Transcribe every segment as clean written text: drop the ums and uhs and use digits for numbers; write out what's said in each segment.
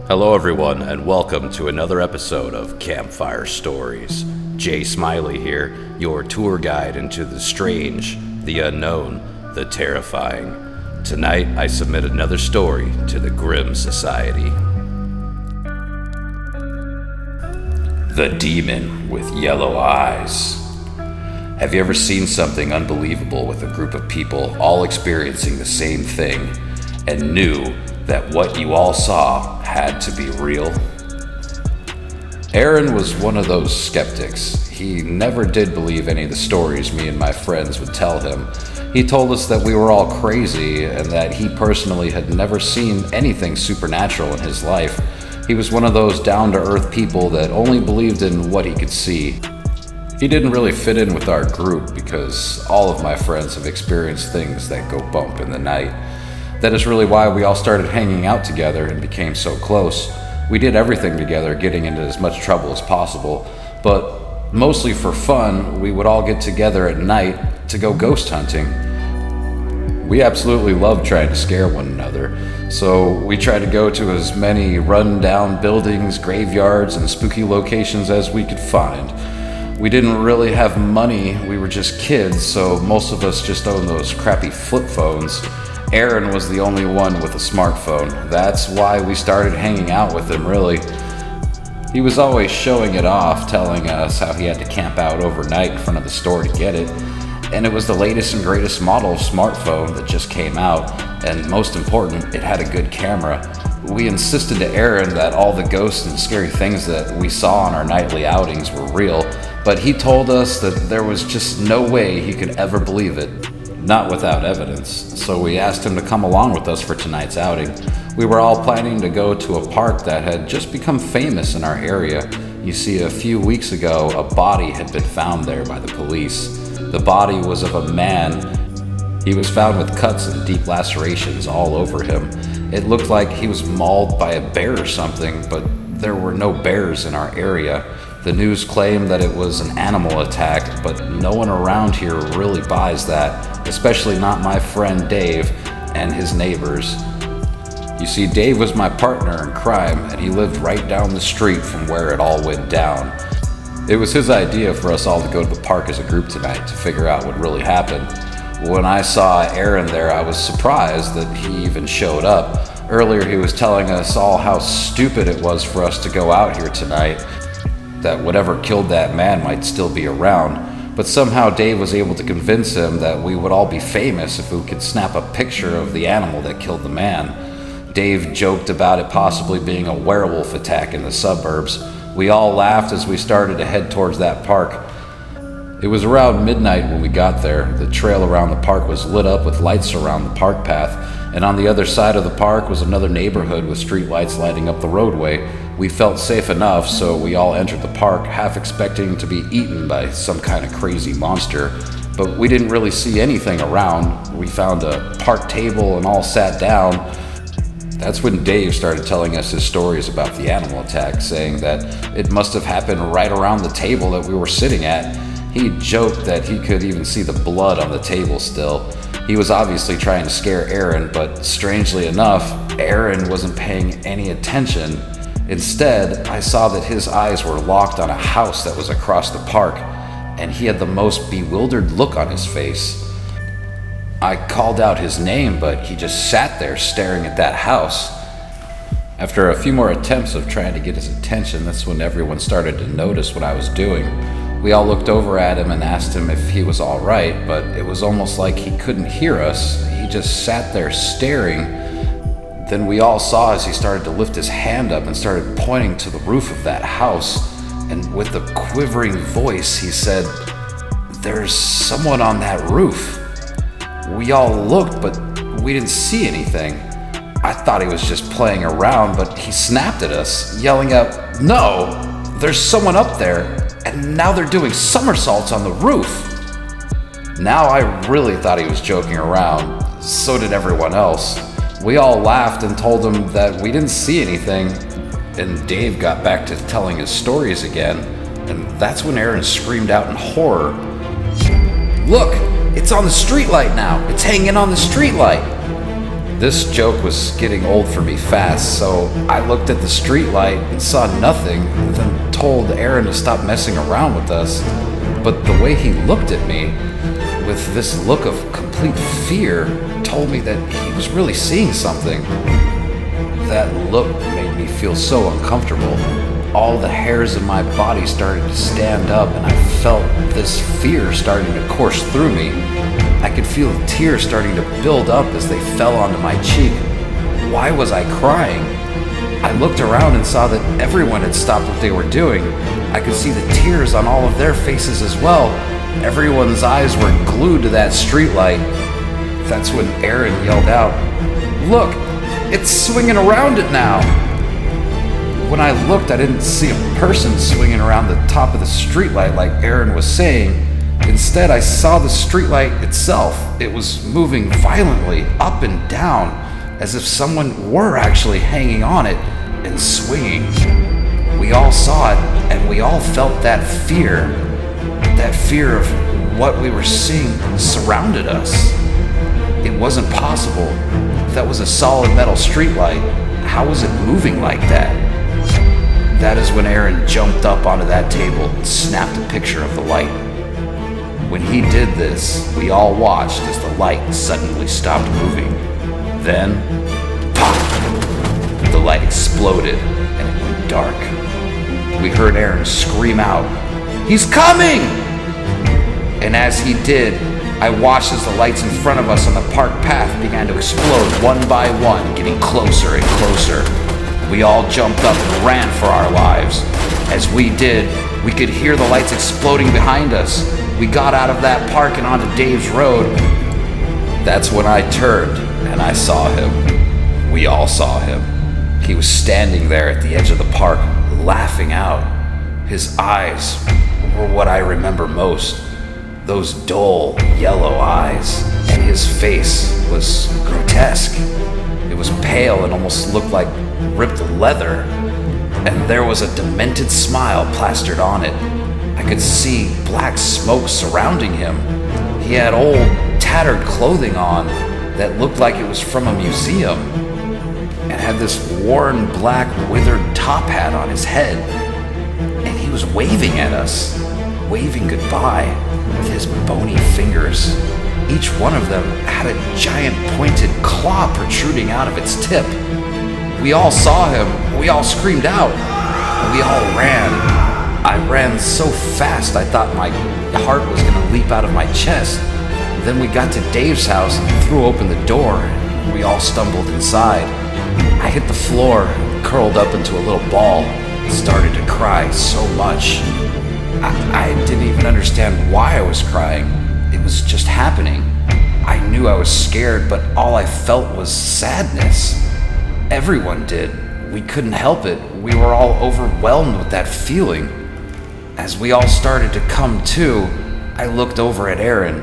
Hello, everyone, and welcome to another episode of Campfire Stories. Jay Smiley here, your tour guide into the strange, the unknown, the terrifying. Tonight, I submit another story to the Grimm Society. The Demon with Yellow Eyes. Have you ever seen something unbelievable with a group of people all experiencing the same thing and knew that what you all saw had to be real? Aaron was one of those skeptics. He never did believe any of the stories me and my friends would tell him. He told us that we were all crazy and that he personally had never seen anything supernatural in his life. He was one of those down-to-earth people that only believed in what he could see. He didn't really fit in with our group because all of my friends have experienced things that go bump in the night. That is really why we all started hanging out together and became so close. We did everything together, getting into as much trouble as possible, but mostly for fun, we would all get together at night to go ghost hunting. We absolutely loved trying to scare one another, so we tried to go to as many run-down buildings, graveyards, and spooky locations as we could find. We didn't really have money, we were just kids, so most of us just owned those crappy flip phones. Aaron was the only one with a smartphone. That's why we started hanging out with him, really. He was always showing it off, telling us how he had to camp out overnight in front of the store to get it. And it was the latest and greatest model of smartphone that just came out, and most important, it had a good camera. We insisted to Aaron that all the ghosts and scary things that we saw on our nightly outings were real, but he told us that there was just no way he could ever believe it, not without evidence. So we asked him to come along with us for tonight's outing. We were all planning to go to a park that had just become famous in our area. You see, a few weeks ago, a body had been found there by the police. The body was of a man. He was found with cuts and deep lacerations all over him. It looked like he was mauled by a bear or something, but there were no bears in our area. The news claimed that it was an animal attack, but no one around here really buys that, especially not my friend Dave and his neighbors. You see, Dave was my partner in crime, and he lived right down the street from where it all went down. It was his idea for us all to go to the park as a group tonight to figure out what really happened. When I saw Aaron there, I was surprised that he even showed up. Earlier, he was telling us all how stupid it was for us to go out here tonight, that whatever killed that man might still be around, but somehow Dave was able to convince him that we would all be famous if we could snap a picture of the animal that killed the man. Dave joked about it possibly being a werewolf attack in the suburbs. We all laughed as we started to head towards that park. It was around midnight when we got there. The trail around the park was lit up with lights around the park path, and on the other side of the park was another neighborhood with street lights lighting up the roadway. We felt safe enough, so we all entered the park, half expecting to be eaten by some kind of crazy monster. But we didn't really see anything around. We found a park table and all sat down. That's when Dave started telling us his stories about the animal attack, saying that it must have happened right around the table that we were sitting at. He joked that he could even see the blood on the table still. He was obviously trying to scare Aaron, but strangely enough, Aaron wasn't paying any attention. Instead, I saw that his eyes were locked on a house that was across the park, and he had the most bewildered look on his face. I called out his name, but he just sat there staring at that house. After a few more attempts of trying to get his attention, that's when everyone started to notice what I was doing. We all looked over at him and asked him if he was all right, but it was almost like he couldn't hear us. He just sat there staring. Then we all saw as he started to lift his hand up and started pointing to the roof of that house. And with a quivering voice, he said, "There's someone on that roof." We all looked, but we didn't see anything. I thought he was just playing around, but he snapped at us, yelling out, "No, there's someone up there, and now they're doing somersaults on the roof." Now I really thought he was joking around. So did everyone else. We all laughed and told him that we didn't see anything, and Dave got back to telling his stories again, and that's when Aaron screamed out in horror, "Look, it's on the streetlight now! It's hanging on the streetlight!" This joke was getting old for me fast, so I looked at the streetlight and saw nothing, and then told Aaron to stop messing around with us. But the way he looked at me, with this look of complete fear, told me that he was really seeing something. That look made me feel so uncomfortable. All the hairs in my body started to stand up, and I felt this fear starting to course through me. I could feel the tears starting to build up as they fell onto my cheek. Why was I crying? I looked around and saw that everyone had stopped what they were doing. I could see the tears on all of their faces as well. Everyone's eyes were glued to that streetlight. That's when Aaron yelled out, "Look, it's swinging around it now!" When I looked, I didn't see a person swinging around the top of the streetlight like Aaron was saying. Instead, I saw the streetlight itself. It was moving violently up and down, as if someone were actually hanging on it and swinging. We all saw it, and we all felt that fear of what we were seeing surrounded us. It wasn't possible. That was a solid metal streetlight. How was it moving like that? That is when Aaron jumped up onto that table and snapped a picture of the light. When he did this, we all watched as the light suddenly stopped moving. Then, pop! The light exploded and it went dark. We heard Aaron scream out, "He's coming!" And as he did, I watched as the lights in front of us on the park path began to explode one by one, getting closer and closer. We all jumped up and ran for our lives. As we did, we could hear the lights exploding behind us. We got out of that park and onto Dave's road. That's when I turned and I saw him. We all saw him. He was standing there at the edge of the park, laughing out. His eyes were what I remember most. Those dull yellow eyes, and his face was grotesque. It was pale and almost looked like ripped leather, and there was a demented smile plastered on it. I could see black smoke surrounding him. He had old, tattered clothing on that looked like it was from a museum, and had this worn black withered top hat on his head. And he was waving at us, waving goodbye with his bony fingers. Each one of them had a giant pointed claw protruding out of its tip. We all saw him, we all screamed out, and we all ran. I ran so fast I thought my heart was gonna leap out of my chest. Then we got to Dave's house and threw open the door, and we all stumbled inside. I hit the floor, curled up into a little ball, and started to cry so much. I didn't even understand why I was crying. It was just happening. I knew I was scared, but all I felt was sadness. Everyone did. We couldn't help it. We were all overwhelmed with that feeling. As we all started to come to, I looked over at Aaron.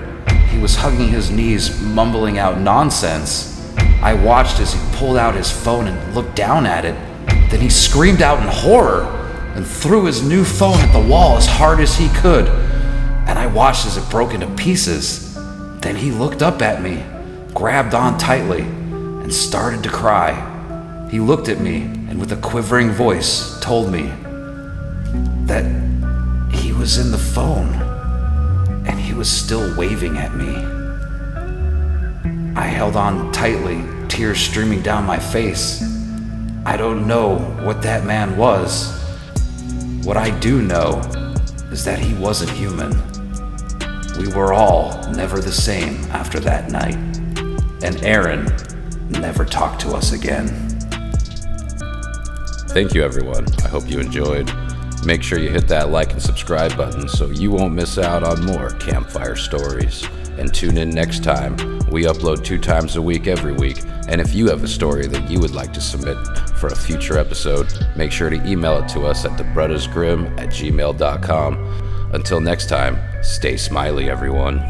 He was hugging his knees, mumbling out nonsense. I watched as he pulled out his phone and looked down at it. Then he screamed out in horror and threw his new phone at the wall as hard as he could. And I watched as it broke into pieces. Then he looked up at me, grabbed on tightly, and started to cry. He looked at me and with a quivering voice told me that he was in the phone and he was still waving at me. I held on tightly, tears streaming down my face. I don't know what that man was. What I do know is that he wasn't human. We were all never the same after that night, and Aaron never talked to us again. Thank you, everyone. I hope you enjoyed. Make sure you hit that like and subscribe button so you won't miss out on more campfire stories. And tune in next time. We upload 2 times a week every week. And if you have a story that you would like to submit for a future episode, make sure to email it to us at thebrothersgrimm@gmail.com. Until next time, stay smiley, everyone.